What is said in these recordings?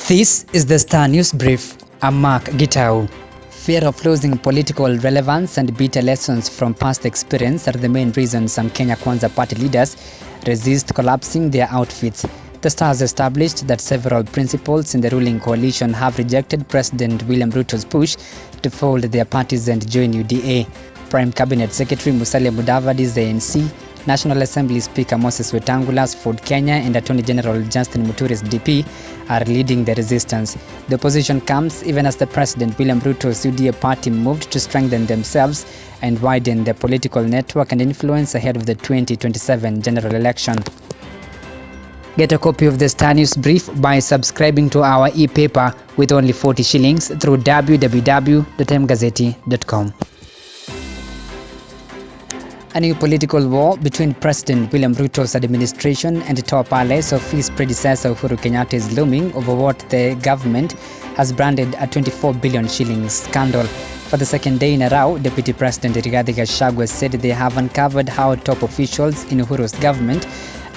This is the Star News Brief. I'm Mark Gitau. Fear of losing political relevance and bitter lessons from past experience are the main reasons some Kenya Kwanza party leaders resist collapsing their outfits. The Star has established that several principals in the ruling coalition have rejected President William Ruto's push to fold their parties and join UDA. Prime Cabinet Secretary Musalia Mudavadi's ANC, National Assembly Speaker Moses Wetangula's Ford Kenya and Attorney General Justin Muturi's DP are leading the resistance. The opposition comes even as the President William Ruto's UDA party moved to strengthen themselves and widen their political network and influence ahead of the 2027 general election. Get a copy of the Star News Brief by subscribing to our e-paper with only 40 shillings through www.mgazeti.com. A new political war between President William Ruto's administration and the top allies of his predecessor Uhuru Kenyatta is looming over what the government has branded a 24 billion shillings scandal. For the second day in a row, Deputy President Rigathi Gachagua said they have uncovered how top officials in Uhuru's government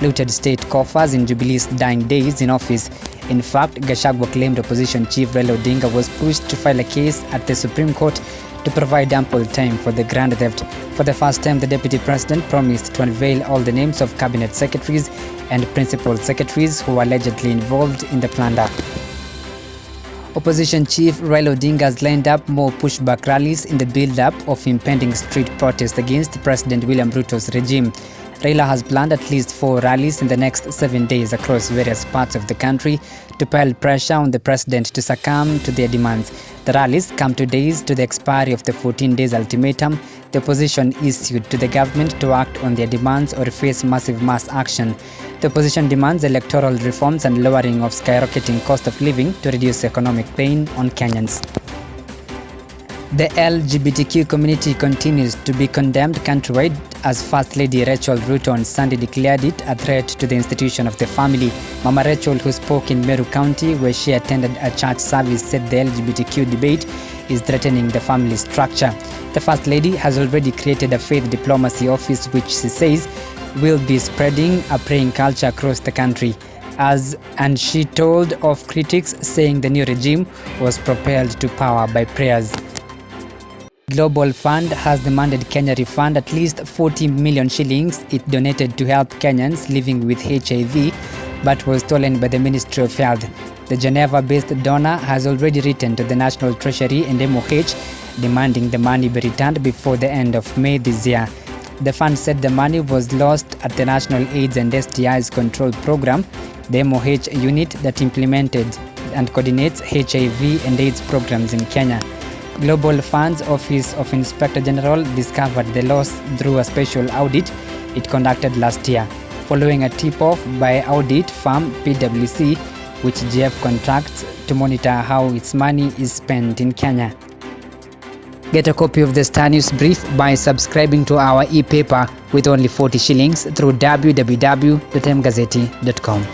looted state coffers in Jubilee's dying days in office. In fact, Gachagua claimed opposition chief Raila Odinga was pushed to file a case at the Supreme Court to provide ample time for the grand theft. For the first time, the deputy president promised to unveil all the names of cabinet secretaries and principal secretaries who were allegedly involved in the plunder. Opposition chief Raila Odinga has lined up more pushback rallies in the build-up of impending street protests against President William Ruto's regime. Raila has planned at least 4 rallies in the next 7 days across various parts of the country to pile pressure on the president to succumb to their demands. The rallies come 2 days to the expiry of the 14 days ultimatum the opposition issued to the government to act on their demands or face massive mass action. The opposition demands electoral reforms and lowering of skyrocketing cost of living to reduce economic pain on Kenyans. The LGBTQ community continues to be condemned countrywide as First Lady Rachel Ruto on Sunday declared it a threat to the institution of the family. Mama Rachel, who spoke in Meru County where she attended a church service, said the LGBTQ debate is threatening the family structure. The First Lady has already created a faith diplomacy office which she says will be spreading a praying culture across the country. And she told of critics saying the new regime was propelled to power by prayers. Global Fund has demanded Kenya refund at least 40 million shillings it donated to help Kenyans living with HIV, but was stolen by the Ministry of Health. The Geneva-based donor has already written to the National Treasury and MOH demanding the money be returned before the end of May this year. The fund said the money was lost at the National AIDS and STIs Control Program, the MOH unit that implemented and coordinates HIV and AIDS programs in Kenya. Global Fund's Office of Inspector General discovered the loss through a special audit it conducted last year, following a tip-off by audit firm PwC, which GF contracts to monitor how its money is spent in Kenya. Get a copy of the Star News Brief by subscribing to our e-paper with only 40 shillings through www.mgazeti.com.